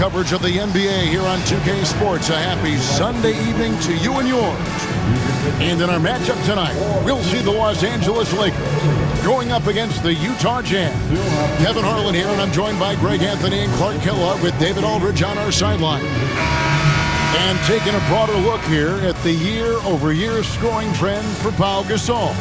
coverage of the NBA here on 2K Sports. A happy Sunday evening to you and yours. And in our matchup tonight, we'll see the Los Angeles Lakers going up against the Utah Jazz. Kevin Harlan here, and I'm joined by Greg Anthony and Clark Kellogg with David Aldridge on our sideline. And taking a broader look here at the year-over-year scoring trend for Pau Gasol.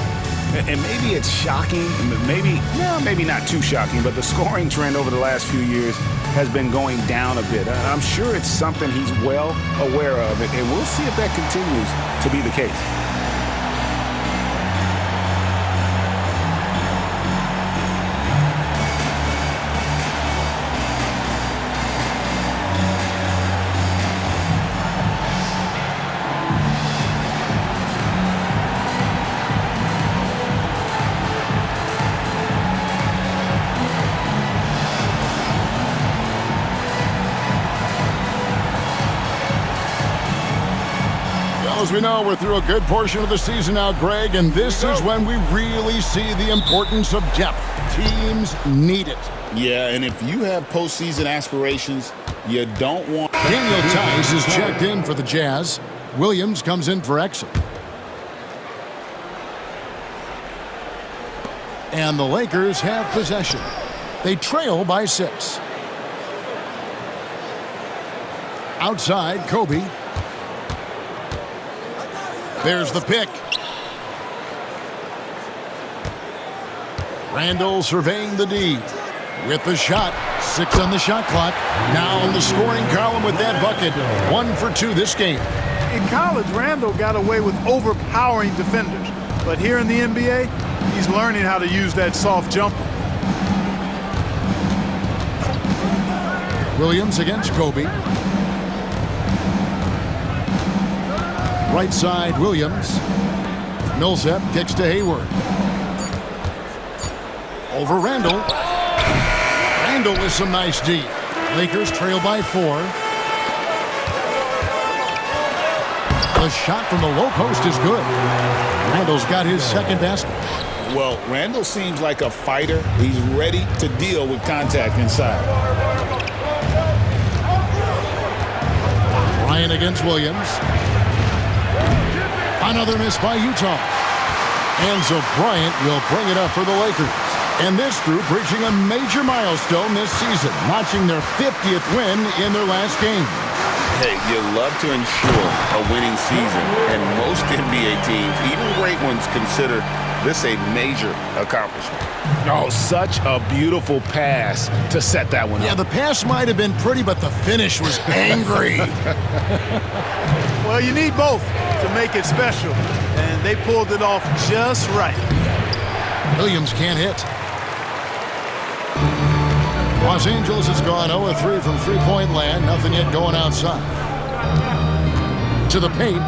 And maybe it's shocking, maybe not too shocking, but the scoring trend over the last few years has been going down a bit. I'm sure it's something he's well aware of, and we'll see if that continues to be the case. As we know, we're through a good portion of the season now, Greg, and this is when we really see the importance of depth. Teams need it. Yeah, and if you have postseason aspirations, you don't want... Daniel Tice is checked in for the Jazz. Williams comes in for Exum. And the Lakers have possession. They trail by 6. Outside, Kobe. There's the pick. Randall surveying the D. With the shot. 6 on the shot clock. Now on the scoring column with that bucket. 1 for 2 this game. In college, Randall got away with overpowering defenders. But here in the NBA, he's learning how to use that soft jumper. Williams against Kobe. Right side, Williams. Millsap kicks to Hayward. Over Randall. Randall with some nice D. Lakers trail by 4. The shot from the low post is good. Randall's got his second basket. Well, Randall seems like a fighter. He's ready to deal with contact inside. Bryant against Williams. Another miss by Utah. And so Bryant will bring it up for the Lakers. And this group reaching a major milestone this season, notching their 50th win in their last game. Hey, you love to ensure a winning season, and most NBA teams, even great ones, consider this a major accomplishment. Oh, such a beautiful pass to set that one up. Yeah, the pass might have been pretty, but the finish was angry. Well, you need both to make it special, and they pulled it off just right. Williams can't hit. Los Angeles has gone 0-3 from three-point land. Nothing yet going outside. To the paint.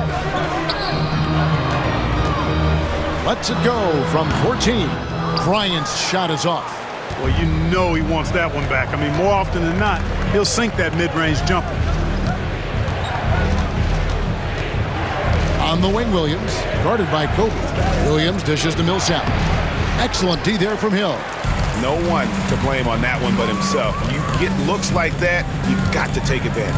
Lets it go from 14. Bryant's shot is off. Well, you know he wants that one back. I mean, more often than not, he'll sink that mid-range jumper. On the wing, Williams, guarded by Kobe. Williams dishes to Millsap. Excellent D there from Hill. No one to blame on that one but himself. You get looks like that, you've got to take advantage.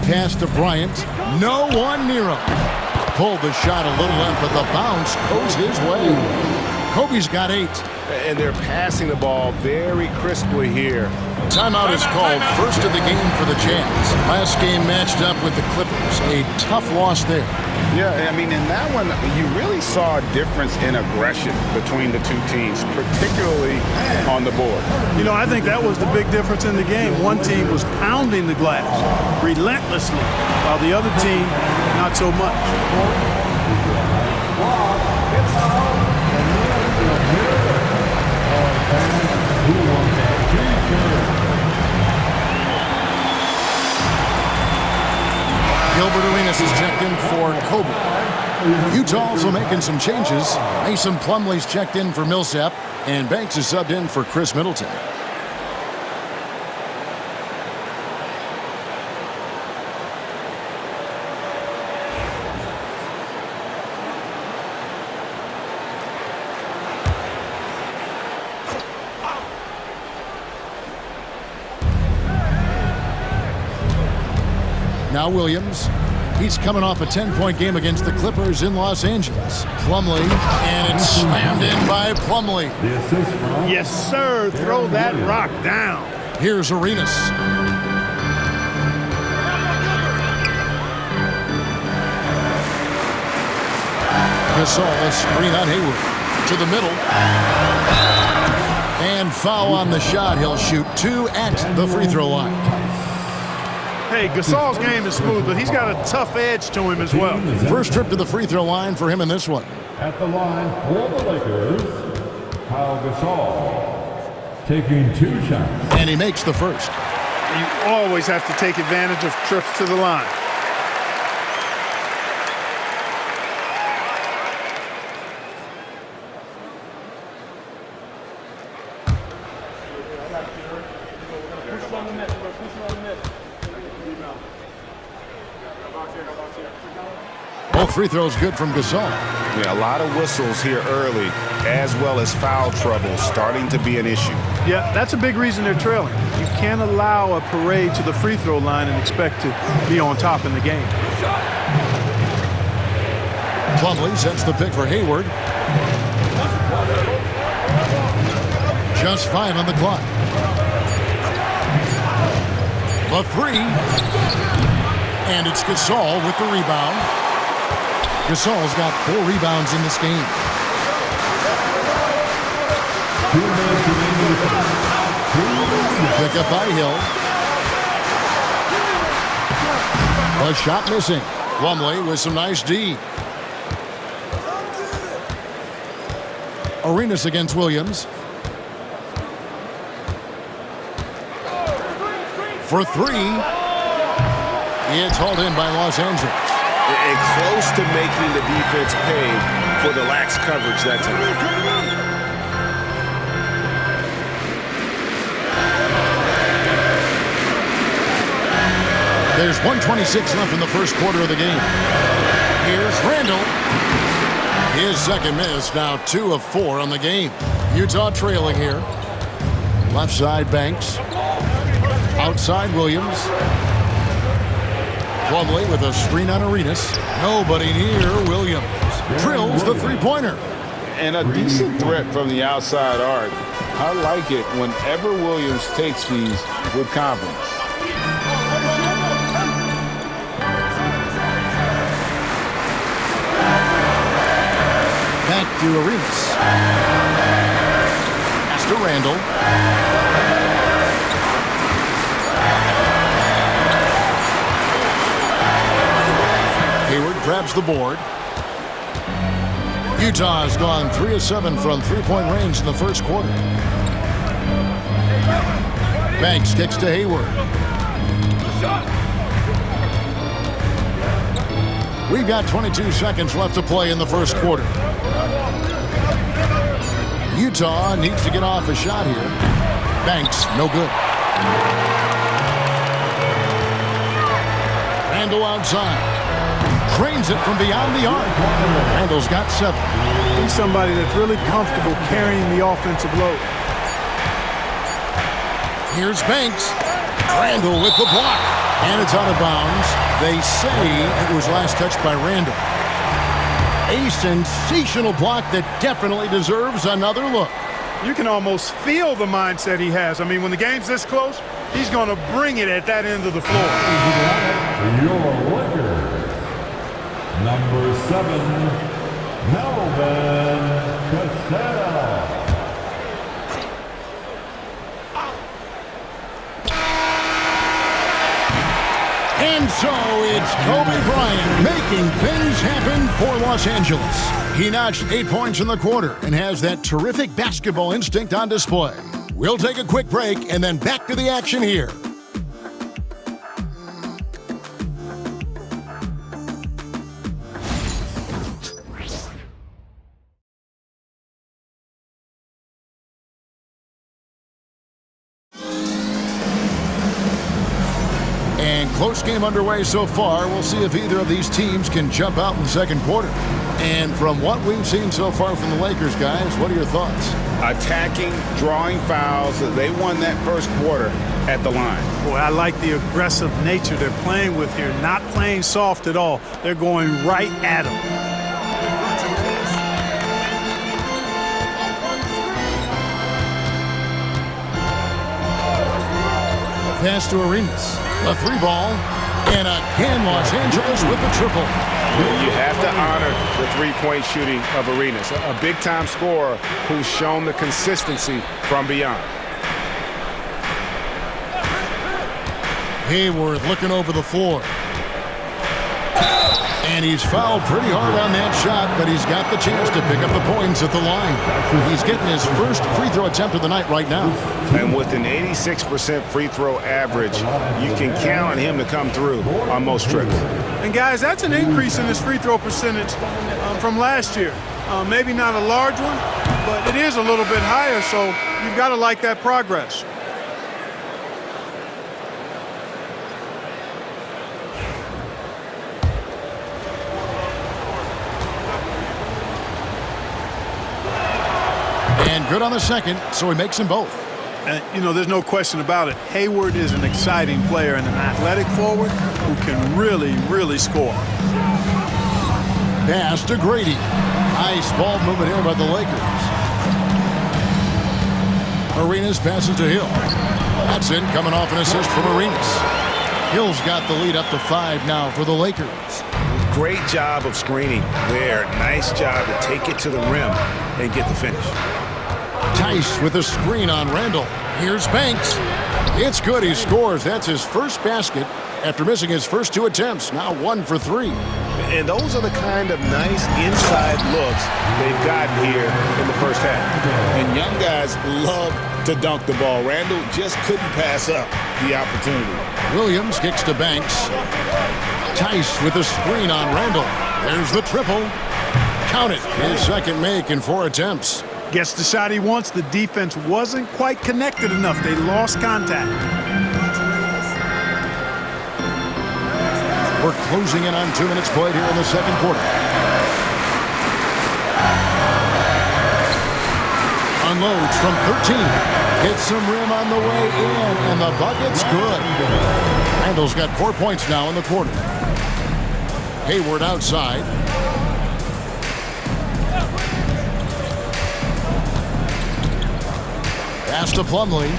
Pass to Bryant. No one near him. Pulled the shot a little left, but the bounce goes his way. Kobe's got 8. And they're passing the ball very crisply here. Timeout is called. First of the game for the Jazz. Last game matched up with the Clippers. A tough loss there. Yeah, I mean, in that one, you really saw a difference in aggression between the two teams, particularly on the board. You know, I think that was the big difference in the game. One team was pounding the glass relentlessly, while the other team, not so much. Gilbert Arenas is checked in for Kobe. Utah also making some changes. Mason Plumlee's checked in for Millsap, and Banks is subbed in for Chris Middleton. Now Williams. He's coming off a 10-point game against the Clippers in Los Angeles. Plumlee, and it's slammed in by Plumlee. Yes, sir. Throw that rock down. Here's Arenas. Gasol, a screen on Hayward. To the middle. And foul on the shot. He'll shoot 2 at the free throw line. Hey, Gasol's game is smooth, but he's got a tough edge to him as well. First trip to the free throw line for him in this one. At the line for the Lakers, Pau Gasol taking 2 shots. And he makes the first. You always have to take advantage of trips to the line. Both free throws good from Gasol. Yeah, a lot of whistles here early, as well as foul trouble starting to be an issue. Yeah, that's a big reason they're trailing. You can't allow a parade to the free throw line and expect to be on top in the game. Plumlee sets the pick for Hayward. Just 5 on the clock. The 3. And it's Gasol with the rebound. Gasol's got 4 rebounds in this game. 2 minutes remaining. Pick up by Hill. A shot missing. Plumlee with some nice D. Arenas against Williams. For 3. It's hauled in by Los Angeles. And close to making the defense pay for the lax coverage that time. There's 1:26 left in the first quarter of the game. Here's Randall. His second miss, now 2 of 4 on the game. Utah trailing here. Left side, Banks. Outside, Williams. Plumlee with a screen on Arenas. Nobody near Williams. Drills the three-pointer. And a decent threat from the outside arc. I like it whenever Williams takes these with confidence. Back to Arenas. Pass to Randall. Hayward grabs the board. Utah has gone 3 of 7 from three-point range in the first quarter. Banks kicks to Hayward. We've got 22 seconds left to play in the first quarter. Utah needs to get off a shot here. Banks, no good. Randall outside. Trains it from beyond the arc. Randall's got 7. He's somebody that's really comfortable carrying the offensive load. Here's Banks. Randall with the block. And it's out of bounds. They say it was last touched by Randall. A sensational block that definitely deserves another look. You can almost feel the mindset he has. I mean, when the game's this close, he's going to bring it at that end of the floor. Your Lakers. Number 7, Melvin Casero. And so it's Kobe Bryant making things happen for Los Angeles. He notched 8 points in the quarter and has that terrific basketball instinct on display. We'll take a quick break and then back to the action here. close game underway so far. We'll see if either of these teams can jump out in the second quarter. And from what we've seen so far from the Lakers, guys, what are your thoughts? Attacking, drawing fouls. They won that first quarter at the line. Boy, I like the aggressive nature they're playing with here. Not playing soft at all. They're going right at them. Pass to Arenas. A three ball. And again, Los Angeles with the triple. You have to honor the three-point shooting of Arenas, a big-time scorer who's shown the consistency from beyond. Hayward looking over the floor. And he's fouled pretty hard on that shot, but he's got the chance to pick up the points at the line. He's getting his first free throw attempt of the night right now. And with an 86% free throw average, you can count on him to come through on most trips. And guys, that's an increase in his free throw percentage from last year. Maybe not a large one, but it is a little bit higher, so you've got to like that progress. And good on the second, so he makes them both. And, you know, there's no question about it. Hayward is an exciting player and an athletic forward who can really, really score. Pass to Grady. Nice ball movement here by the Lakers. Arenas passes to Hill. That's in, coming off an assist from Arenas. Hill's got the lead up to 5 now for the Lakers. Great job of screening there. Nice job to take it to the rim and get the finish. Tice with a screen on Randall. Here's Banks. It's good. He scores. That's his first basket after missing his first 2 attempts. Now 1 for 3. And those are the kind of nice inside looks they've gotten here in the first half. And young guys love to dunk the ball. Randall just couldn't pass up the opportunity. Williams kicks to Banks. Tice with a screen on Randall. There's the triple. Count it. His second make in 4 attempts. Gets the shot he wants. The defense wasn't quite connected enough. They lost contact. We're closing in on 2 minutes played here in the second quarter. Unloads from 13. Hits some rim on the way in, and the bucket's good. Randall's got 4 points now in the quarter. Hayward outside. Pass to Plumlee.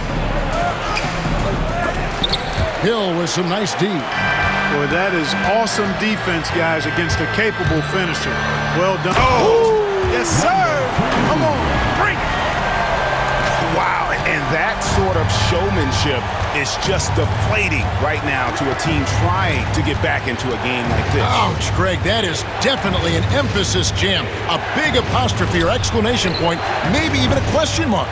Hill with some nice D. Boy, that is awesome defense, guys, against a capable finisher. Well done. Oh, yes, sir. Come on, bring it. Wow, and that sort of showmanship is just deflating right now to a team trying to get back into a game like this. Ouch, Greg, that is definitely an emphasis jam. A big apostrophe or exclamation point, maybe even a question mark.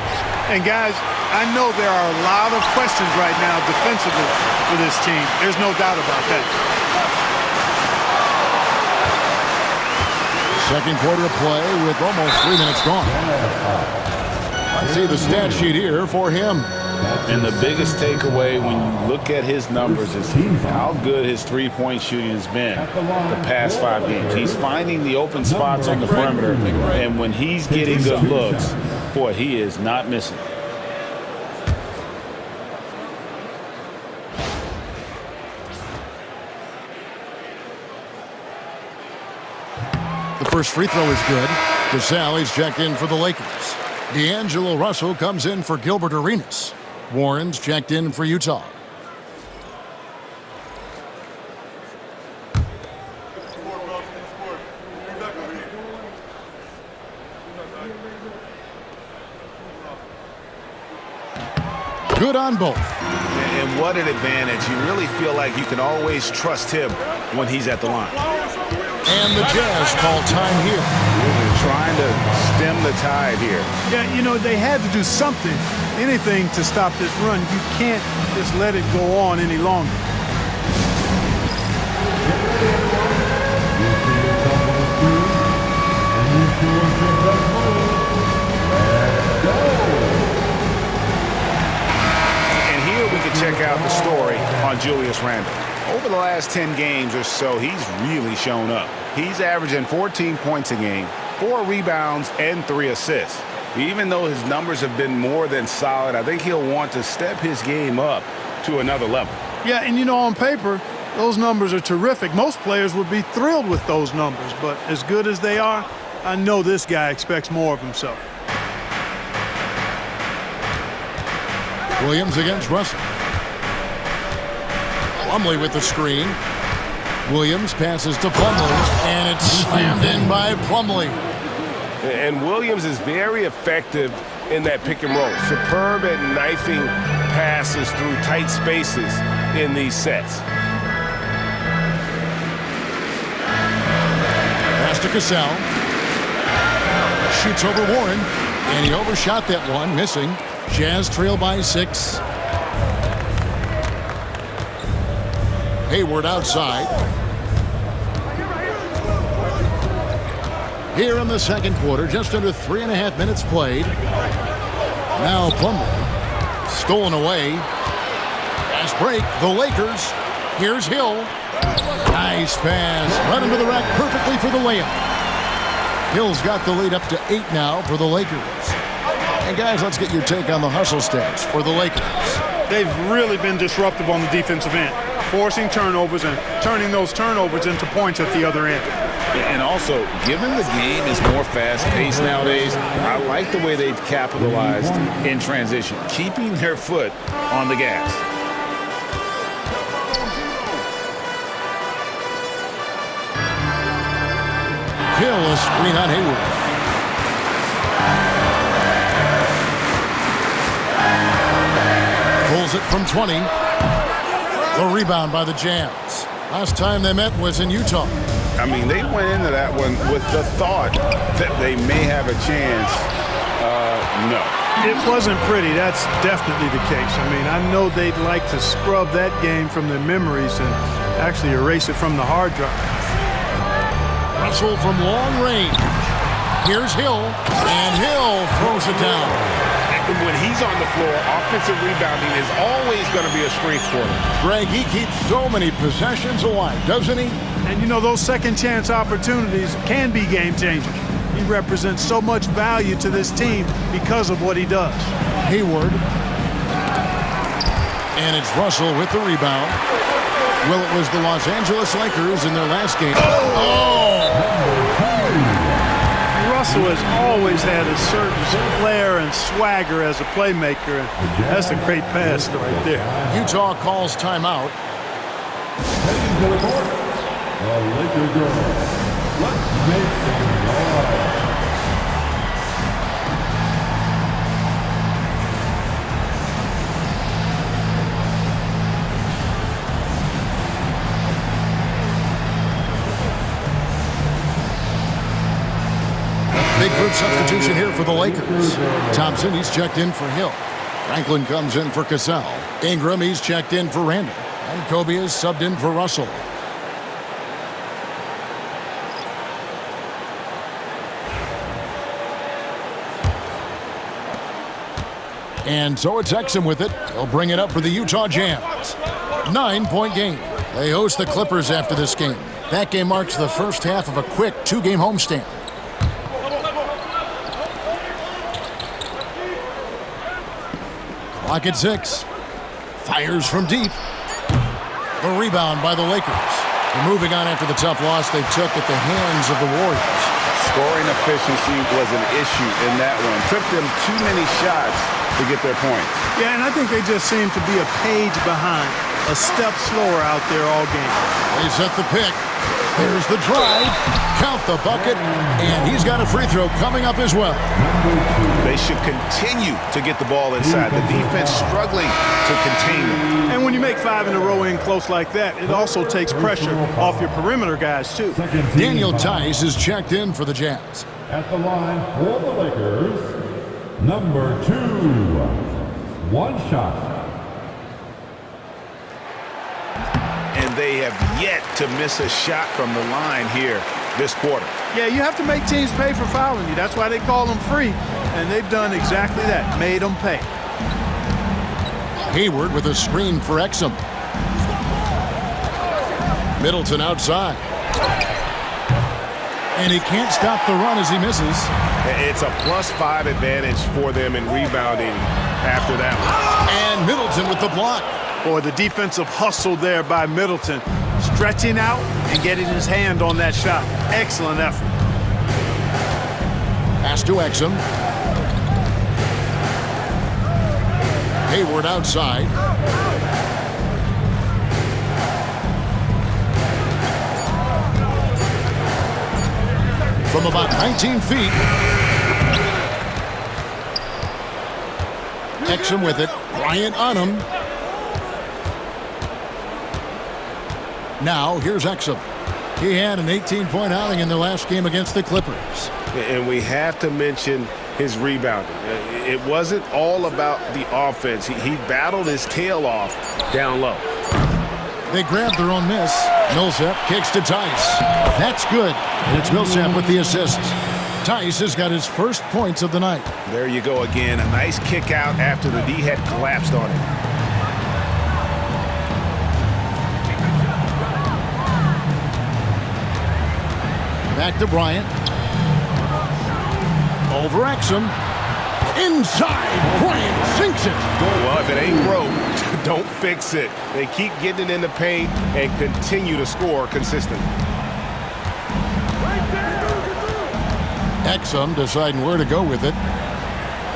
And, guys, I know there are a lot of questions right now defensively for this team. There's no doubt about that. Second quarter of play with almost 3 minutes gone. I see the stat sheet here for him. And the biggest takeaway when you look at his numbers is how good his three-point shooting has been the past 5 games. He's finding the open spots on the perimeter, and when he's getting good looks, boy, he is not missing. The first free throw is good. Casale's checked in for the Lakers. D'Angelo Russell comes in for Gilbert Arenas. Warren's checked in for Utah. Good on both. And what an advantage. You really feel like you can always trust him when he's at the line. And the Jazz call time here. Trying to stem the tide here. Yeah, you know, they had to do something, anything to stop this run. You can't just let it go on any longer. And here we can check out the story on Julius Randle. over the last 10 games or so, he's really shown up. He's averaging 14 points a game, 4 rebounds, and 3 assists. Even though his numbers have been more than solid, I think he'll want to step his game up to another level. Yeah, and on paper, those numbers are terrific. Most players would be thrilled with those numbers, but as good as they are, I know this guy expects more of himself. Williams against Russell. Plumlee with the screen. Williams passes to Plumlee, and it's slammed in by Plumlee. And Williams is very effective in that pick and roll. Superb at knifing passes through tight spaces in these sets. Pass to Cassell. Shoots over Warren, and he overshot that one, missing. Jazz trail by 6. Hayward outside. Here in the second quarter, just under 3.5 minutes played. Now Plumlee. Stolen away. Fast break. The Lakers. Here's Hill. Nice pass. Right into the rack perfectly for the layup. Hill's got the lead up to 8 now for the Lakers. And guys, let's get your take on the hustle stats for the Lakers. They've really been disruptive on the defensive end, forcing turnovers and turning those turnovers into points at the other end. And also, given the game is more fast-paced nowadays, I like the way they've capitalized in transition, keeping their foot on the gas. Hill, a screen on Hayward. Pulls it from 20. The rebound by the Jazz. Last time they met was in Utah. I mean, they went into that one with the thought that they may have a chance. No. It wasn't pretty. That's definitely the case. I mean, I know they'd like to scrub that game from their memories and actually erase it from the hard drive. Russell from long range. Here's Hill, and Hill throws it down. When he's on the floor, offensive rebounding is always going to be a strength for him. Greg, he keeps so many possessions alive, doesn't he? And those second chance opportunities can be game changers. He represents so much value to this team because of what he does. Hayward. And it's Russell with the rebound. Well, it was the Los Angeles Lakers in their last game. Russell has always had a certain flair and swagger as a playmaker, and that's a great pass right there. Utah calls timeout. Heading to the court, the Lakers girls. Let's make some noise. Big group substitution here for the Lakers. Thompson, he's checked in for Hill. Franklin comes in for Cassell. Ingram, he's checked in for Randall. And Kobe is subbed in for Russell. And so it's Exum with it. He'll bring it up for the Utah Jazz. 9-point game. They host the Clippers after this game. That game marks the first half of a quick 2-game homestand. Clock at 6. Fires from deep. The rebound by the Lakers. They're moving on after the tough loss they took at the hands of the Warriors. Scoring efficiency was an issue in that one. Took them too many shots to get their points. Yeah, and I think they just seem to be a page behind, a step slower out there all game. They set the pick. There's the drive. Count the bucket. And he's got a free throw coming up as well. They should continue to get the ball inside. The defense struggling to contain them. And when you make 5 in a row in close like that, it also takes pressure off your perimeter guys, too. Daniel Tice is checked in for the Jazz. At the line for the Lakers, number 2, one shot. And they have yet to miss a shot from the line here this quarter. Yeah, you have to make teams pay for fouling you. That's why they call them free. And they've done exactly that, made them pay. Hayward with a screen for Exum. Middleton outside. And he can't stop the run as he misses. It's a +5 advantage for them in rebounding after that one. And Middleton with the block. Boy, the defensive hustle there by Middleton. Stretching out and getting his hand on that shot. Excellent effort. Pass to Exum. Hayward outside. From about 19 feet. Exum with it. Bryant on him. Now, here's Exum. He had an 18-point outing in their last game against the Clippers. And we have to mention his rebounding. It wasn't all about the offense. He battled his tail off down low. They grabbed their own miss. Millsap kicks to Tice. That's good. And it's Millsap with the assist. Tice has got his first points of the night. There you go again. A nice kick out after the D had collapsed on him. Back to Bryant. Over Exum. Inside. Bryant sinks it. Well, if it ain't broke, don't fix it. They keep getting it in the paint and continue to score consistently. Exum deciding where to go with it.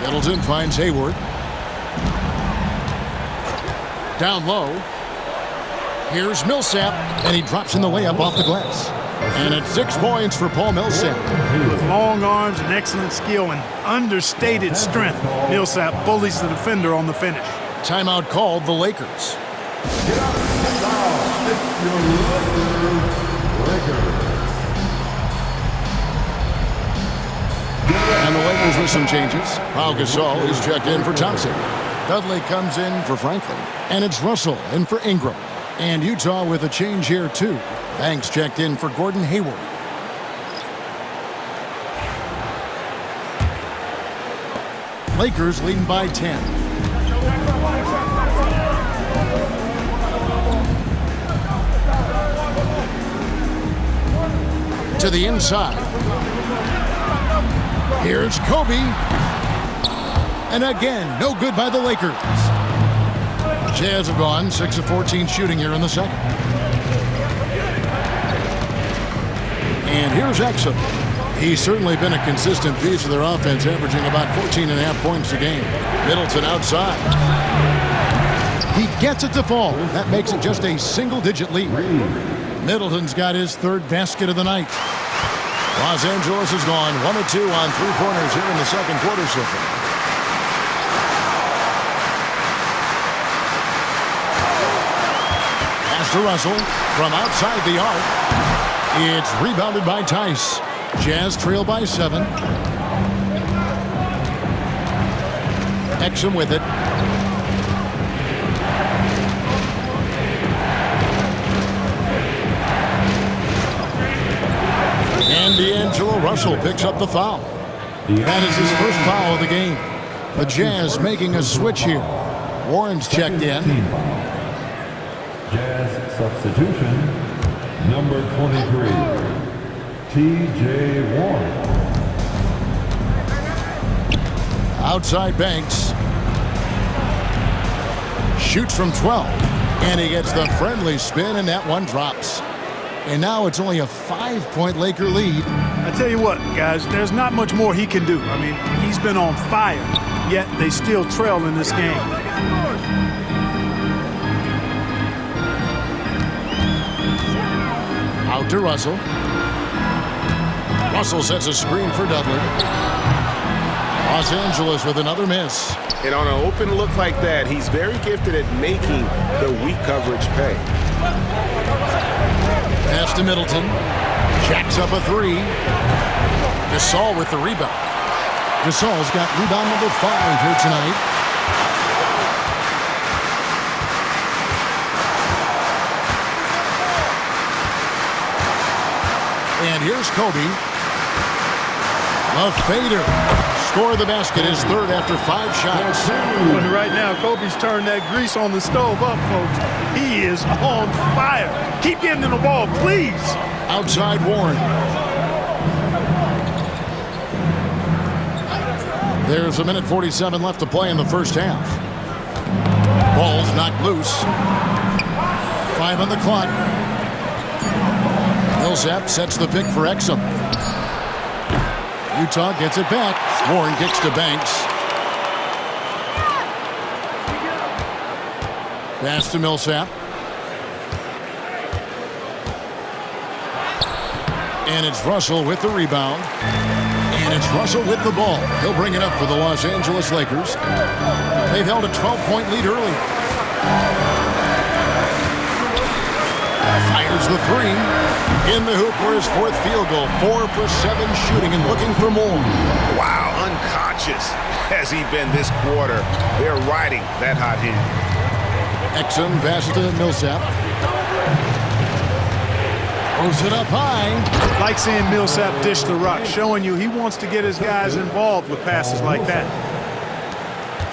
Middleton finds Hayward. Down low. Here's Millsap, and he drops in the layup off the glass. And it's 6 points for Paul Millsap. With long arms and excellent skill and understated strength, Millsap bullies the defender on the finish. Timeout called the Lakers. And the Lakers with some changes. Pau Gasol is checked in for Thompson. Dudley comes in for Franklin. And it's Russell in for Ingram. And Utah with a change here, too. Banks checked in for Gordon Hayward. Lakers leading by 10. To the inside. Here's Kobe. And again, no good by the Lakers. Jazz have gone 6 of 14 shooting here in the second. And here's Exum. He's certainly been a consistent piece of their offense, averaging about 14.5 points a game. Middleton outside. He gets it to fall. That makes it just a single-digit lead. Middleton's got his third basket of the night. Los Angeles has gone 1 of 2 on three-pointers here in the second quarter so far. Pass to Russell from outside the arc. It's rebounded by Tice. Jazz trail by 7. Exum with it. And D'Angelo Russell picks up the foul. That is his first foul of the game. The Jazz making a switch here. Warren's checked in. Jazz substitution, number 23, T.J. Warren. Outside Banks. Shoots from 12. And he gets the friendly spin, and that one drops. And now it's only a 5-point Laker lead. I tell you what, guys, there's not much more he can do. I mean, he's been on fire, yet they still trail in this game. Out to Russell. Russell sets a screen for Dudley. Los Angeles with another miss. And on an open look like that, he's very gifted at making the weak coverage pay. Pass to Middleton. Jacks up a 3. Gasol with the rebound. Gasol's got rebound number 5 here tonight. And here's Kobe. A fader. score the basket, his third after 5 shots. But right now, Kobe's turned that grease on the stove up, folks. He is on fire. Keep getting to the ball, please. Outside Warren. There's 1:47 left to play in the first half. Ball's knocked loose. 5 on the clock. Millsap sets the pick for Exum. Utah gets it back. Warren kicks to Banks. Pass to Millsap. And it's Russell with the rebound. And it's Russell with the ball. He'll bring it up for the Los Angeles Lakers. They've held a 12-point lead early. Fires the three. In the hoop for his 4th field goal. 4 for 7 shooting and looking for more. Wow, unconscious has he been this quarter. They're riding that hot hand. Exum pass to Millsap. Throws it up high. Like seeing Millsap dish the rock, showing you he wants to get his guys involved with passes like that.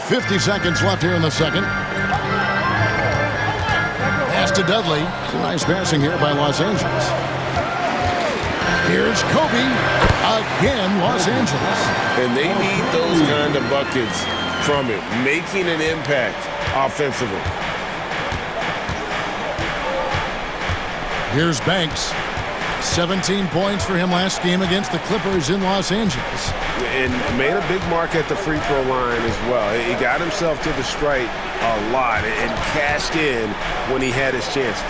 50 seconds left here in the second. Pass to Dudley. It's a nice passing here by Los Angeles. Here's Kobe. Again, Los Angeles. And they need those kind of buckets from it, making an impact offensively. Here's Banks. 17 points for him last game against the Clippers in Los Angeles. And made a big mark at the free throw line as well. He got himself to the stripe a lot and cashed in when he had his chances.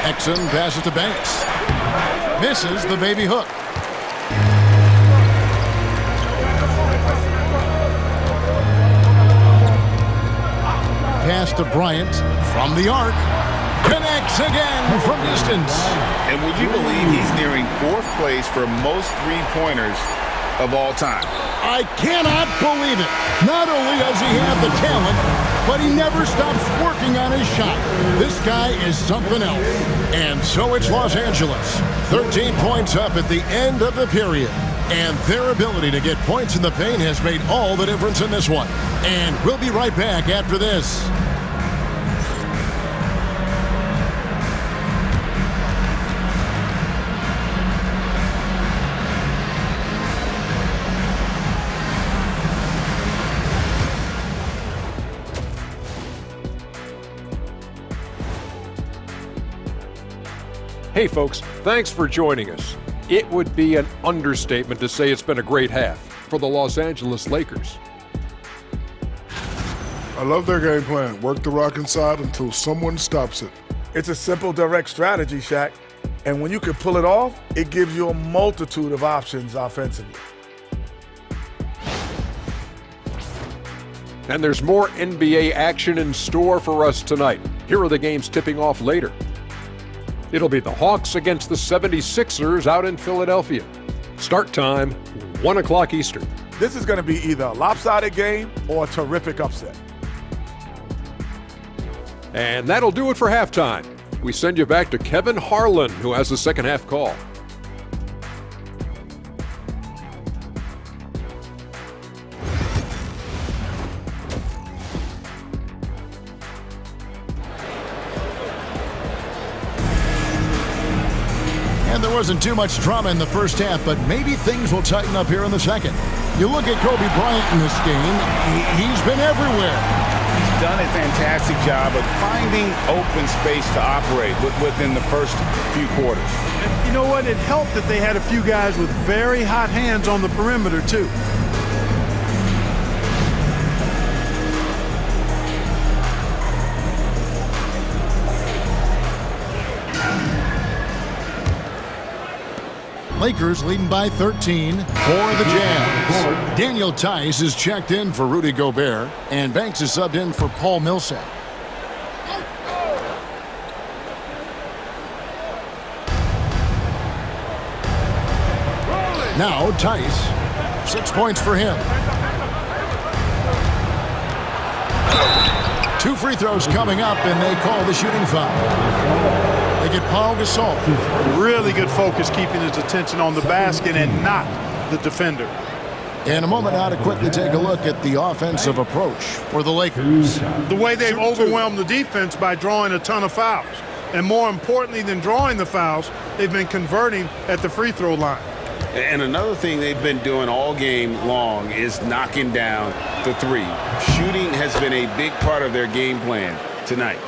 Exum passes to Banks. Misses the baby hook. Pass to Bryant from the arc. Connects again from distance. And would you believe he's nearing 4th place for most three-pointers of all time? I cannot believe it. Not only does he have the talent, but he never stops working on his shot. This guy is something else. And so it's Los Angeles. 13 points up at the end of the period. And their ability to get points in the paint has made all the difference in this one. And we'll be right back after this. Hey folks, thanks for joining us. It would be an understatement to say it's been a great half for the Los Angeles Lakers. I love their game plan. Work the rock inside until someone stops it. It's a simple, direct strategy, Shaq. And when you can pull it off, it gives you a multitude of options offensively. And there's more NBA action in store for us tonight. Here are the games tipping off later. It'll be the Hawks against the 76ers out in Philadelphia. Start time, 1 o'clock Eastern. This is going to be either a lopsided game or a terrific upset. And that'll do it for halftime. We send you back to Kevin Harlan, who has the second half call. And there wasn't too much drama in the first half, but maybe things will tighten up here in the second. You look at Kobe Bryant in this game, he's been everywhere. He's done a fantastic job of finding open space to operate within the first few quarters. And you know what? It helped that they had a few guys with very hot hands on the perimeter, too. Lakers leading by 13 for the Jazz. Daniel Tice is checked in for Rudy Gobert, and Banks is subbed in for Paul Millsap. Now Tice, 6 points for him. 2 free throws coming up, and they call the shooting foul. They get Paul Gasol. Really good focus keeping his attention on the basket and not the defender. And a moment now to quickly take a look at the offensive approach for the Lakers. The way they've overwhelmed the defense by drawing a ton of fouls. And more importantly than drawing the fouls, they've been converting at the free throw line. And another thing they've been doing all game long is knocking down the three. Shooting has been a big part of their game plan tonight.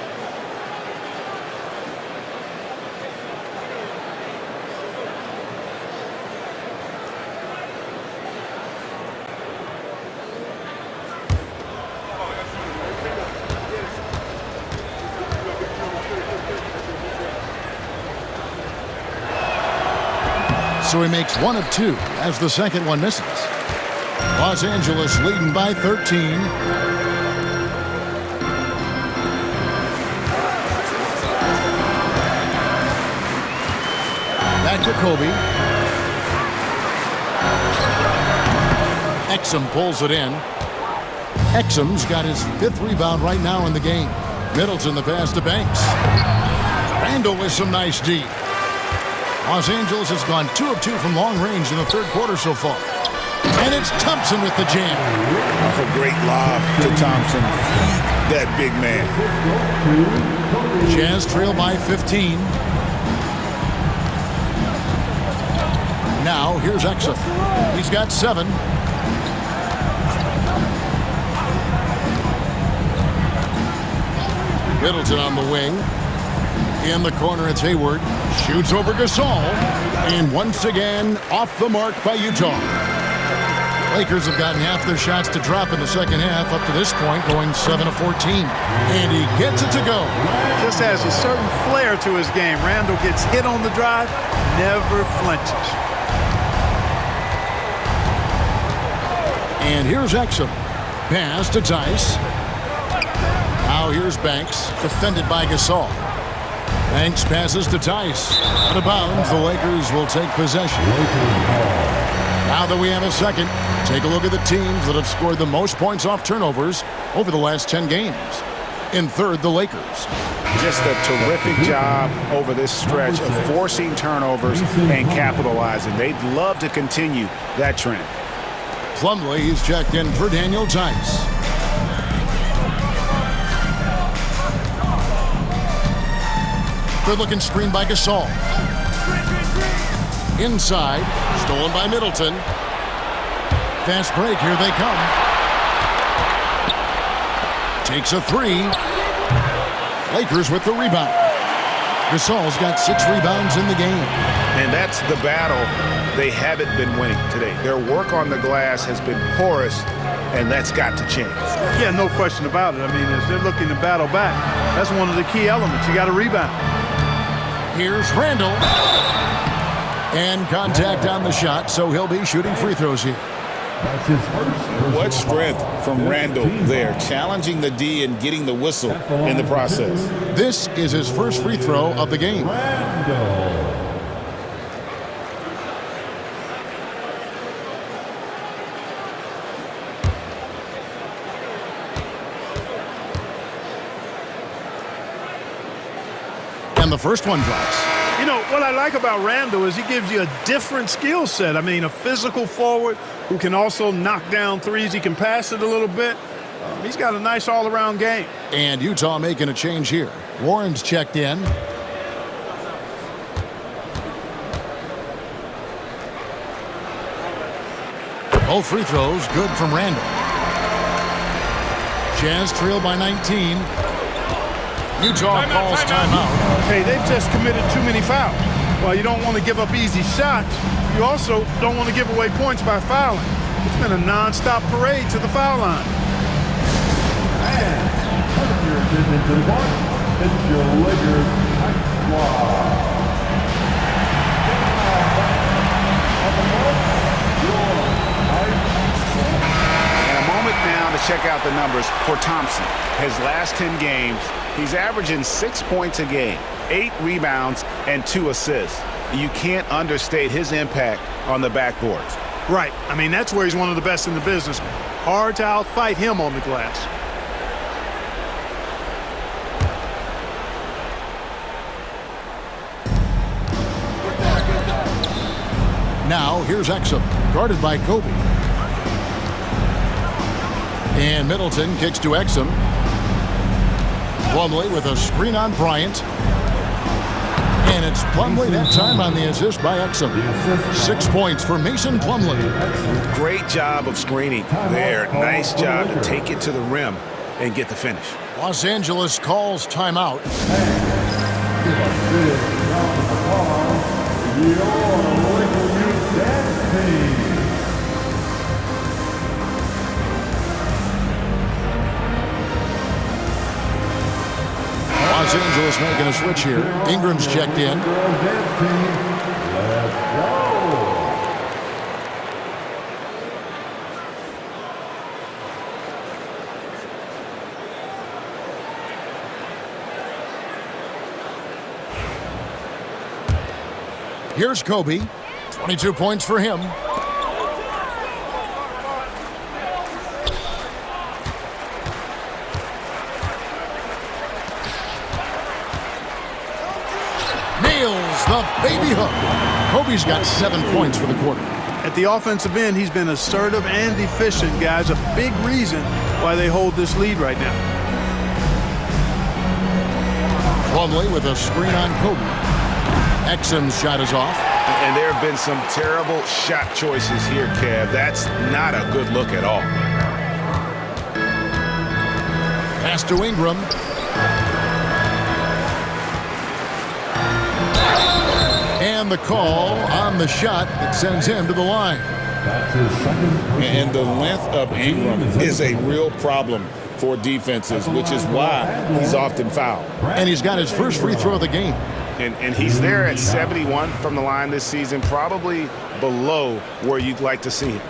So he makes one of two as the second one misses. Los Angeles leading by 13. Back to Kobe. Exum pulls it in. Exum's got his 5th rebound right now in the game. Middleton the pass to Banks. Randall with some nice D. Los Angeles has gone 2 of 2 from long range in the 3rd quarter so far. And it's Thompson with the jam. That's a great lob to Thompson. That big man. Jazz trail by 15. Now here's Exum. He's got 7. Middleton on the wing. In the corner, it's Hayward. Shoots over Gasol. And once again, off the mark by Utah. Lakers have gotten half their shots to drop in the second half up to this point, going 7 of 14. And he gets it to go. Just has a certain flair to his game. Randall gets hit on the drive, never flinches. And here's Exum. Pass to Tice. Now here's Banks, defended by Gasol. Banks passes to Tice. Out of bounds, the Lakers will take possession. Now that we have a second, take a look at the teams that have scored the most points off turnovers over the last 10 games. In third, the Lakers. Just a terrific job over this stretch of forcing turnovers and capitalizing. They'd love to continue that trend. Plumlee is checked in for Daniel Tice. Good-looking screen by Gasol. Inside, stolen by Middleton. Fast break, here they come. Takes a 3. Lakers with the rebound. Gasol's got 6 rebounds in the game. And that's the battle they haven't been winning today. Their work on the glass has been porous, and that's got to change. Yeah, no question about it. I mean, as they're looking to battle back, that's one of the key elements. You got to rebound. Here's Randall. And contact on the shot, so he'll be shooting free throws here. That's his first. What strength from Randall there, challenging the D and getting the whistle in the process. This is his first free throw of the game. Randall. And the first one drops. You know, what I like about Randall is he gives you a different skill set. I mean, a physical forward who can also knock down threes. He can pass it a little bit. He's got a nice all-around game. And Utah making a change here. Warren's checked in. Both free throws good from Randall. Jazz trail by 19. Utah calls timeout. Hey, they've just committed too many fouls. While you don't want to give up easy shots, you also don't want to give away points by fouling. It's been a non-stop parade to the foul line. And turn your attention to the court. It's your Lakers Night Squad. And a moment now to check out the numbers for Thompson. His last 10 games, he's averaging 6 points a game, 8 rebounds, and 2 assists. You can't understate his impact on the backboards. Right. I mean, that's where he's one of the best in the business. Hard to outfight him on the glass. Now, here's Exum, guarded by Kobe. And Middleton kicks to Exum. Plumlee with a screen on Bryant. And it's Plumlee that time on the assist by Exum. 6 points for Mason Plumlee. Great job of screening there. Nice job to take it to the rim and get the finish. Los Angeles calls timeout. Los Angeles making a switch here. Ingram's checked in. Here's Kobe. 22 points for him. Nails the baby hook. Kobe's got 7 points for the quarter. At the offensive end, he's been assertive and efficient, guys. A big reason why they hold this lead right now. Plumlee with a screen on Kobe. Exum's shot is off. And there have been some terrible shot choices here, Kev. That's not a good look at all. Pass to Ingram. And the call on the shot that sends him to the line. And the length of Ingram is a real problem for defenses, which is why he's often fouled. And he's got his first free throw of the game. And he's there at 71 from the line this season, probably below where you'd like to see him.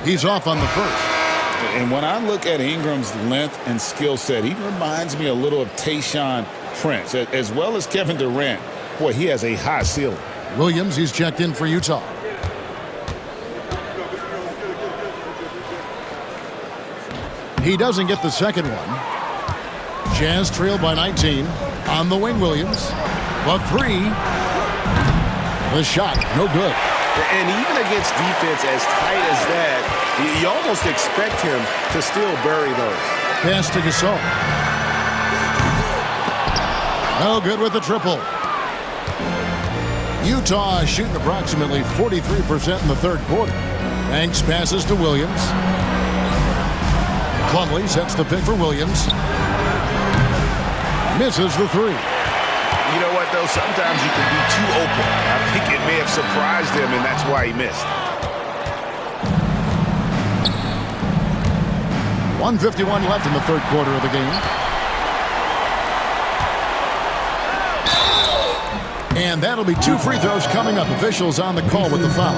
He's off on the first. And when I look at Ingram's length and skill set, he reminds me a little of Tayshaun Prince, as well as Kevin Durant. Boy, he has a high ceiling. Williams, he's checked in for Utah. He doesn't get the second one. Jazz trailed by 19. On the wing, Williams. The three. The shot, no good. And even against defense as tight as that, you almost expect him to still bury those. Pass to Gasol. No good with the triple. Utah shooting approximately 43% in the third quarter. Banks passes to Williams. Plumlee sets the pick for Williams. Misses the three. You know what, though? Sometimes you can be too open. I think it may have surprised him, and that's why he missed. 1:51 left in the third quarter of the game. And that'll be 2 free throws coming up. Officials on the call with the foul.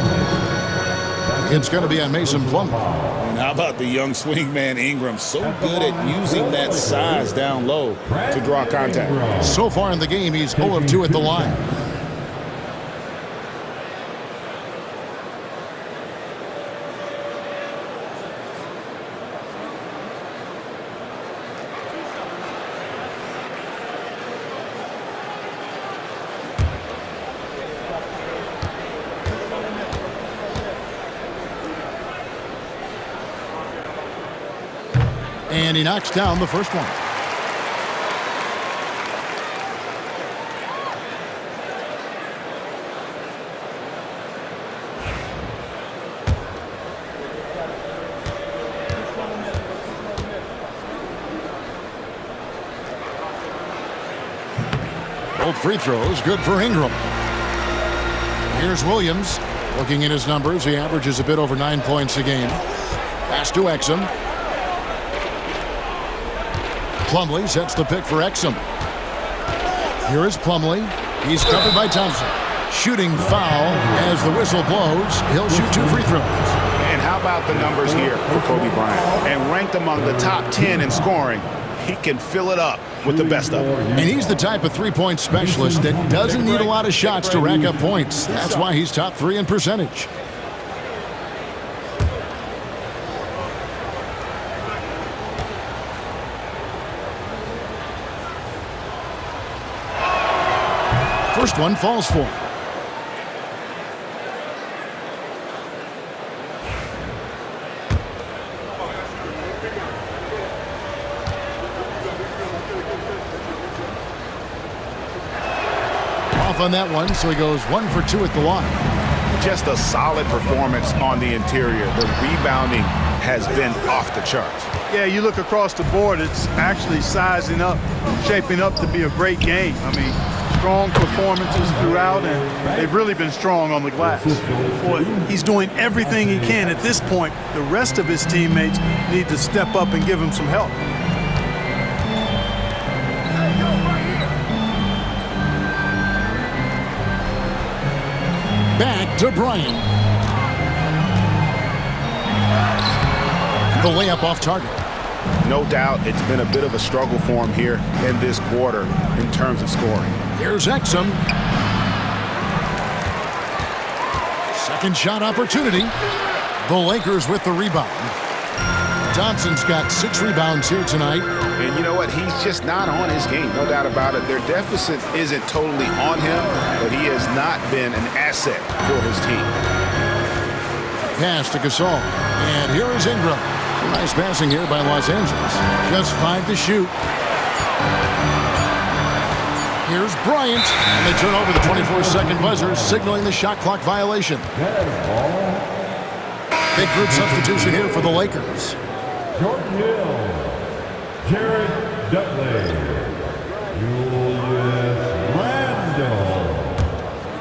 It's going to be on Mason Plumlee. And how about the young swingman Ingram? So good at using that size down low to draw contact. So far in the game, he's 0 of 2 at the line. And he knocks down the first one. Both free throws good for Ingram. Here's Williams. Looking at his numbers, he averages a bit over 9 points a game. Pass to Exum. Plumlee sets the pick for Exum. Here is Plumlee. He's covered by Thompson. Shooting foul as the whistle blows. He'll shoot 2 free throws. And how about the numbers here for Kobe Bryant? And ranked among the top 10 in scoring, he can fill it up with the best of them. And he's the type of three-point specialist that doesn't need a lot of shots to rack up points. That's why he's top 3 in percentage. First one falls for him. off on that one, so he goes 1 for 2 at the line. Just a solid performance on the interior. The rebounding has been off the charts. Yeah, you look across the board, it's actually sizing up, shaping up to be a great game. I mean, strong performances throughout, and they've really been strong on the glass. Boy, he's doing everything he can at this point. The rest of his teammates need to step up and give him some help. Back to Bryant. The layup off target. No doubt it's been a bit of a struggle for him here in this quarter in terms of scoring. Here's Exum. Second shot opportunity. The Lakers with the rebound. Thompson's got 6 rebounds here tonight. And you know what? He's just not on his game, no doubt about it. Their deficit isn't totally on him, but he has not been an asset for his team. Pass to Gasol. And here is Ingram. Nice passing here by Los Angeles. Just 5 to shoot. Here's Bryant. And they turn over the 24-second buzzer, signaling the shot clock violation. Big group substitution here for the Lakers. Jordan Hill, Jared Dudley, Julius Randle,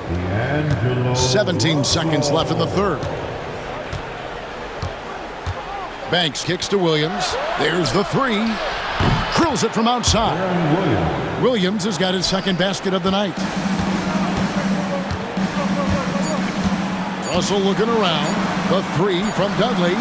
D'Angelo. 17 seconds left in the third. Banks kicks to Williams. There's the 3. Drills it from outside. Williams has got his second basket of the night. Russell looking around. The 3 from Dudley.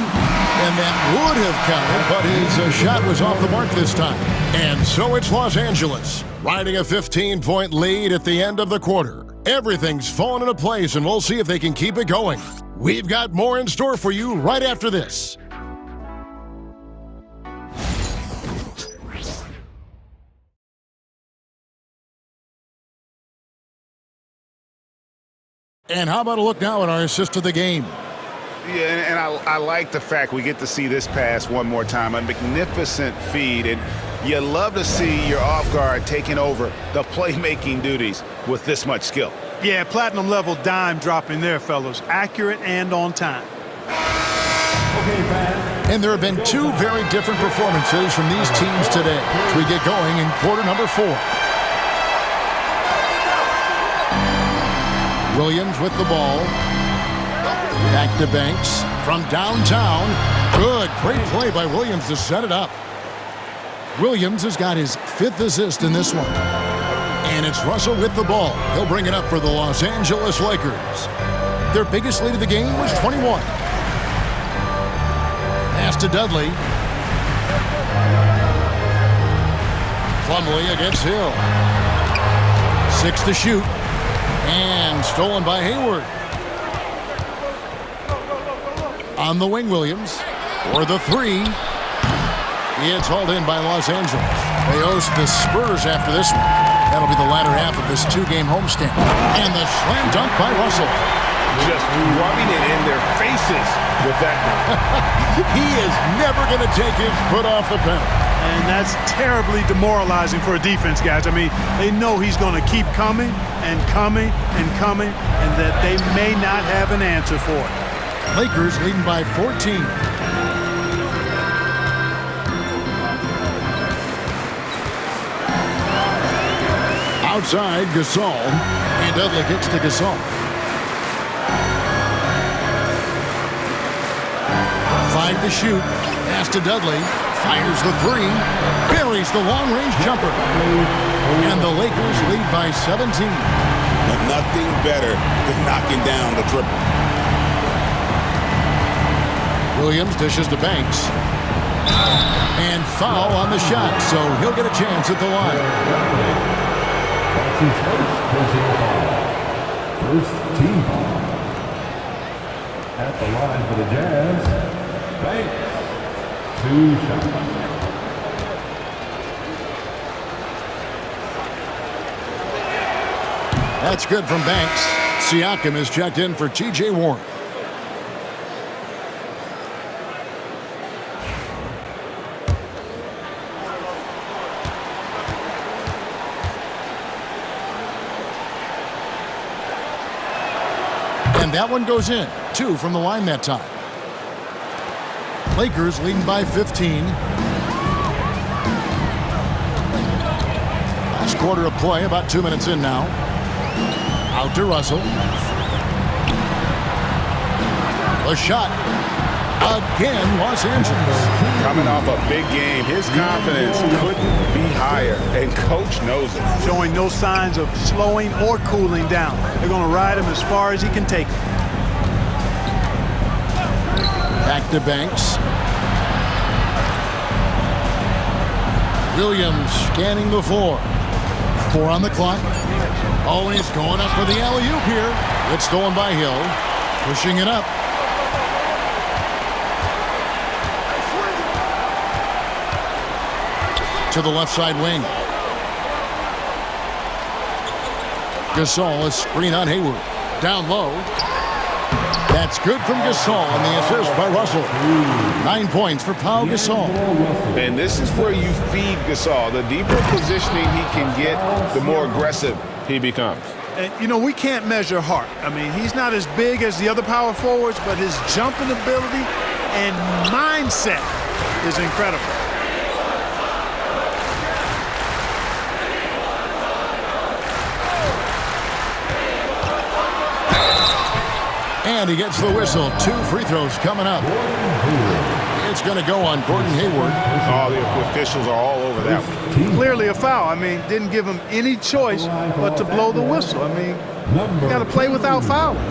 And that would have counted, but his shot was off the mark this time. And so it's Los Angeles, riding a 15-point lead at the end of the quarter. Everything's fallen into place, and we'll see if they can keep it going. We've got more in store for you right after this. And how about a look now at our assist of the game? Yeah, and I like the fact we get to see this pass one more time. A magnificent feed, and you love to see your off guard taking over the playmaking duties with this much skill. Yeah, platinum level dime dropping there, fellas. Accurate and on time. And there have been 2 very different performances from these teams today as we get going in quarter number 4. Williams with the ball. Back to Banks from downtown. Good, great play by Williams to set it up. Williams has got his 5th assist in this one. And it's Russell with the ball. He'll bring it up for the Los Angeles Lakers. Their biggest lead of the game was 21. Pass to Dudley. Plumlee against Hill. 6 to shoot. And stolen by Hayward. On the wing, Williams. For the 3. It's hauled in by Los Angeles. They host the Spurs after this one. That'll be the latter half of this 2-game homestand. And the slam dunk by Russell. Just rubbing it in their faces with that dunk. He is never going to take his foot off the pedal. And that's terribly demoralizing for a defense, guys. I mean, they know he's going to keep coming and coming and coming, and that they may not have an answer for it. Lakers leading by 14. Outside, Gasol. And Dudley kicks to Gasol. 5 to shoot. Pass to Dudley. Fires the 3. Buries the long-range jumper. And the Lakers lead by 17. But nothing better than knocking down the triple. Williams dishes to Banks. And foul on the shot, so he'll get a chance at the line. That's his first personal foul. First team foul. At the line for the Jazz, Banks. 2 shots. That's good from Banks. Siakam is checked in for T.J. Warren. that one goes in. 2 from the line that time. Lakers leading by 15. Last quarter of play, about 2 minutes in now. Out to Russell. A shot. Again, Los Angeles. Coming off a big game, his confidence couldn't be higher, and coach knows it. Showing no signs of slowing or cooling down. They're going to ride him as far as he can take him. Back to Banks. Williams scanning the floor. 4 on the clock. Always going up for the alley-oop here. It's stolen by Hill. Pushing it up. To the left side wing. Gasol, a screen on Hayward. Down low. That's good from Gasol, and the assist by Russell. 9 points for Pau Gasol. And this is where you feed Gasol. The deeper positioning he can get, the more aggressive he becomes. And, you know, we can't measure heart. I mean, he's not as big as the other power forwards, but his jumping ability and mindset is incredible. And he gets the whistle. 2 free throws coming up. It's going to go on Gordon Hayward. Oh, the officials are all over that one. Clearly a foul. I mean, didn't give him any choice but to blow the whistle. I mean, you got to play without fouling.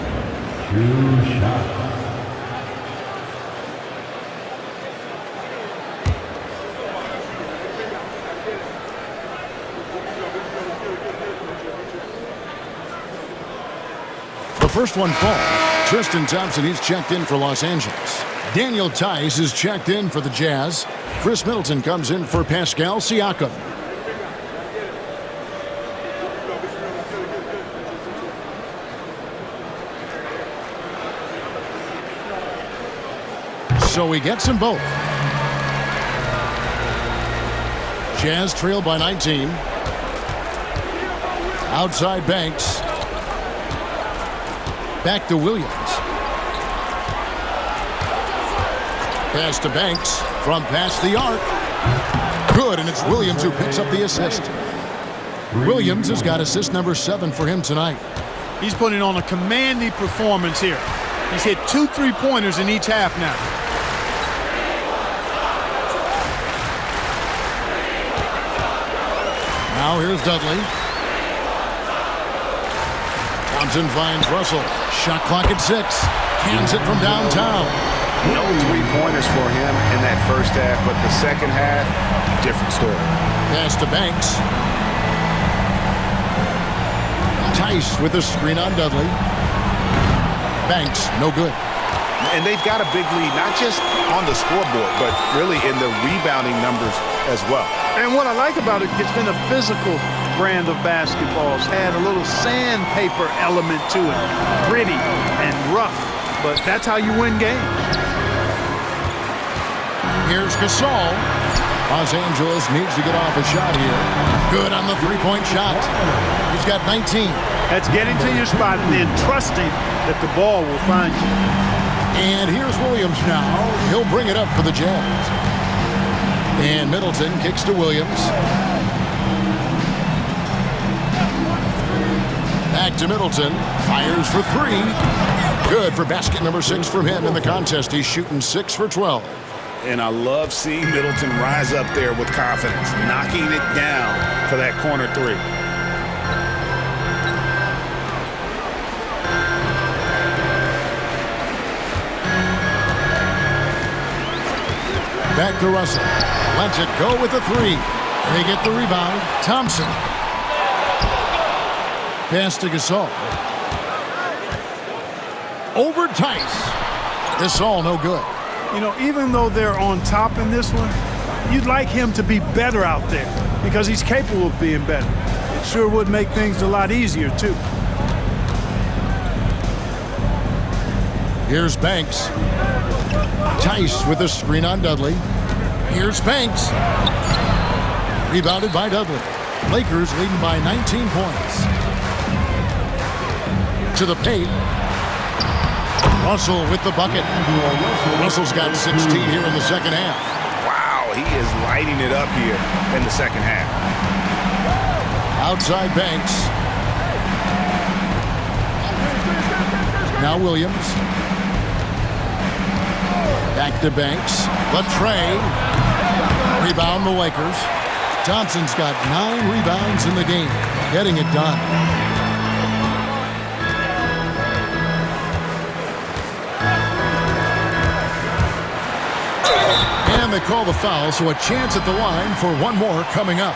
The first one falls. Tristan Thompson, he's checked in for Los Angeles. Daniel Tice is checked in for the Jazz. Chris Middleton comes in for Pascal Siakam. So he gets them both. Jazz trail by 19. Outside Banks. Back to Williams. Pass to Banks from past the arc. Good, and it's Williams who picks up the assist. Williams has got assist number 7 for him tonight. He's putting on a commanding performance here. He's hit 2 3-pointers in each half now. Now here's Dudley. Thompson finds Russell. Shot clock at 6. Cans it from downtown. No 3-pointers for him in that first half, but the second half, different story. Pass to Banks. Tice with a screen on Dudley. Banks, no good. And they've got a big lead, not just on the scoreboard, but really in the rebounding numbers as well. And what I like about it, it's been a physical brand of basketball. It's had a little sandpaper element to it. Gritty and rough, but that's how you win games. Here's Gasol. Los Angeles needs to get off a shot here. Good on the 3-point shot. He's got 19. That's getting to your spot and then trusting that the ball will find you. And here's Williams now. He'll bring it up for the Jazz. And Middleton kicks to Williams. Back to Middleton. Fires for 3. Good for basket number 6 from him in the contest. He's shooting 6 for 12. And I love seeing Middleton rise up there with confidence, knocking it down for that corner 3. Back to Russell. Lets it go with a 3. They get the rebound. Thompson. Pass to Gasol. Over Tice. Gasol no good. You know, even though they're on top in this one, you'd like him to be better out there because he's capable of being better. It sure would make things a lot easier, too. Here's Banks. Tice with a screen on Dudley. Here's Banks. Rebounded by Dudley. Lakers leading by 19 points. To the paint. Russell with the bucket. Russell's got 16 here in the second half. Wow, he is lighting it up here in the second half. Outside Banks. Now Williams. Back to Banks. Latrey. Rebound the Lakers. Thompson's got 9 rebounds in the game. Getting it done. And they call the foul, so a chance at the line for one more coming up.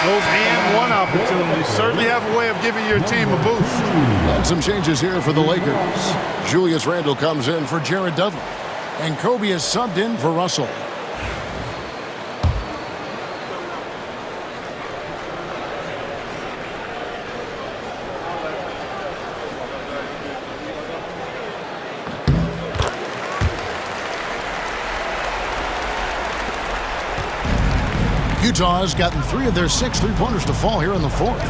Those and one opportunities certainly have a way of giving your team a boost. And some changes here for the Lakers. Julius Randle comes in for Jared Dudley. And Kobe is subbed in for Russell. Utah has gotten 3 of their 6 three-pointers to fall here in the fourth.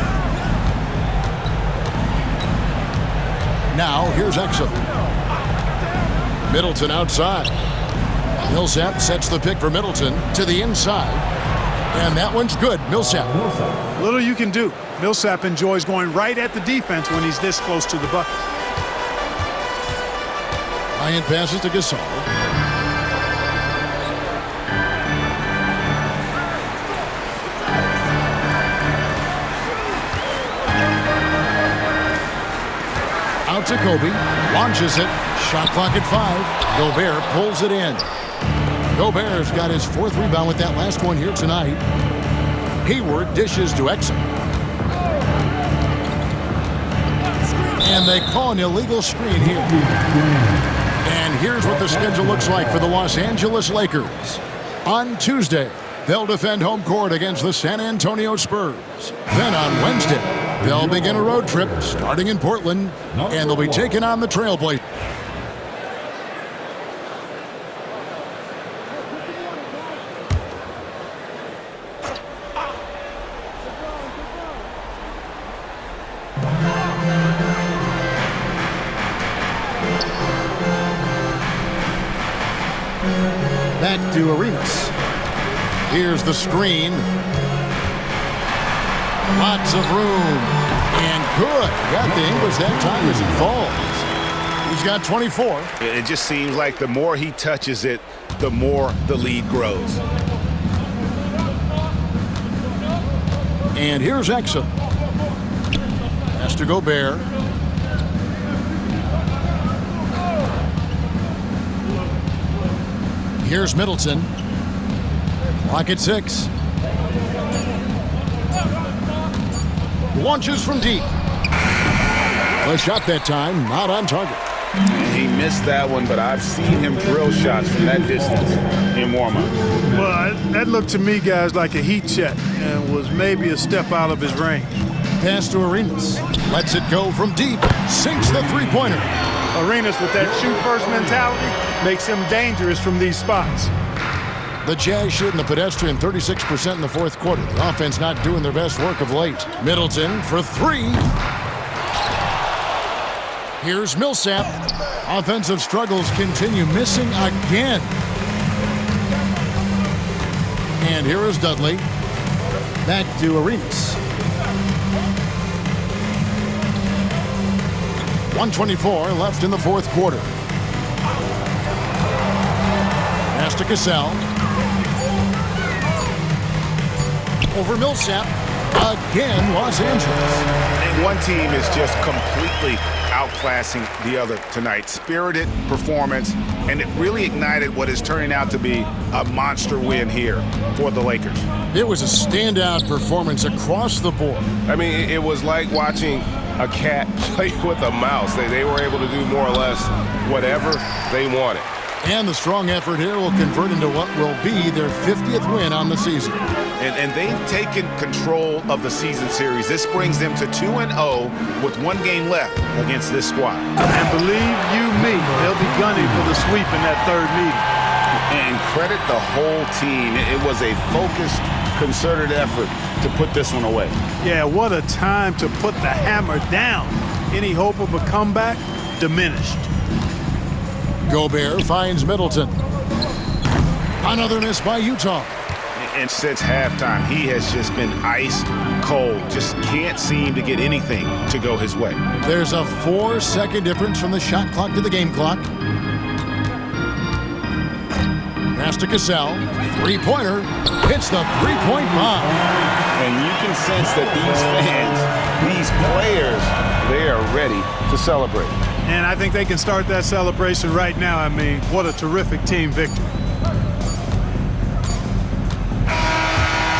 Now, here's Exum. Middleton outside. Millsap sets the pick for Middleton to the inside. And that one's good. Millsap. Little you can do. Millsap enjoys going right at the defense when he's this close to the bucket. Bryant passes to Gasol. Out to Kobe, launches it, shot clock at 5. Gobert pulls it in. Gobert's got his 4th rebound with that last one here tonight. Hayward dishes to Exum. And they call an illegal screen here. And here's what the schedule looks like for the Los Angeles Lakers. On Tuesday, they'll defend home court against the San Antonio Spurs. Then on Wednesday, they'll begin a road trip starting in Portland, and they'll be taking on the Trailblazers. Back to Arenas. Here's the screen. Lots of room. And good. Got the English that time as it falls. He's got 24. It just seems like the more he touches it, the more the lead grows. And here's Exum. Has to Gobert. Here's Middleton. Clock at 6. Launches from deep. A shot that time, not on target. He missed that one, but I've seen him drill shots from that distance in warm-up. Well, that looked to me, guys, like a heat check and was maybe a step out of his range. Pass to Arenas. Lets it go from deep. Sinks the three-pointer. Arenas with that shoot-first mentality makes him dangerous from these spots. The Jazz shooting the pedestrian 36% in the fourth quarter. The offense not doing their best work of late. Middleton for 3. Here's Millsap. Offensive struggles continue, missing again. And here is Dudley. Back to Arenas. 1:24 left in the fourth quarter. Pass to Cassell. Over Millsap. Again, Los Angeles. And one team is just completely outclassing the other tonight. Spirited performance, and it really ignited what is turning out to be a monster win here for the Lakers. It was a standout performance across the board. I mean, it was like watching a cat play with a mouse. They were able to do more or less whatever they wanted. And the strong effort here will convert into what will be their 50th win on the season. And they've taken control of the season series. This brings them to 2-0 with 1 game left against this squad. And believe you me, they'll be gunning for the sweep in that third meeting. And credit the whole team. It was a focused, concerted effort to put this one away. Yeah, what a time to put the hammer down. Any hope of a comeback diminished. Gobert finds Middleton. Another miss by Utah. And since halftime, he has just been ice cold. Just can't seem to get anything to go his way. There's a 4-second difference from the shot clock to the game clock. Pass to Cassell. Three-pointer. Hits the three-point bomb. And you can sense that these fans, these players, they are ready to celebrate. And I think they can start that celebration right now. I mean, what a terrific team victory.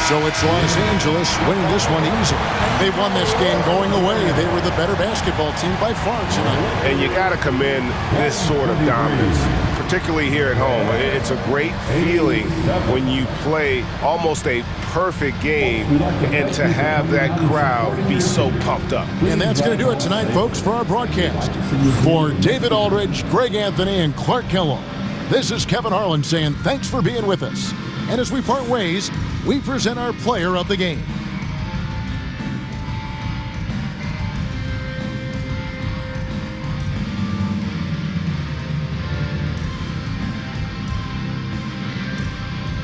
So it's Los Angeles winning this one easily. They won this game going away. They were the better basketball team by far tonight. And you got to commend this sort of dominance, particularly here at home. It's a great feeling when you play almost a perfect game and to have that crowd be so pumped up. And that's going to do it tonight, folks, for our broadcast. For David Aldridge, Greg Anthony, and Clark Kellogg, this is Kevin Harlan saying thanks for being with us. And as we part ways, we present our player of the game.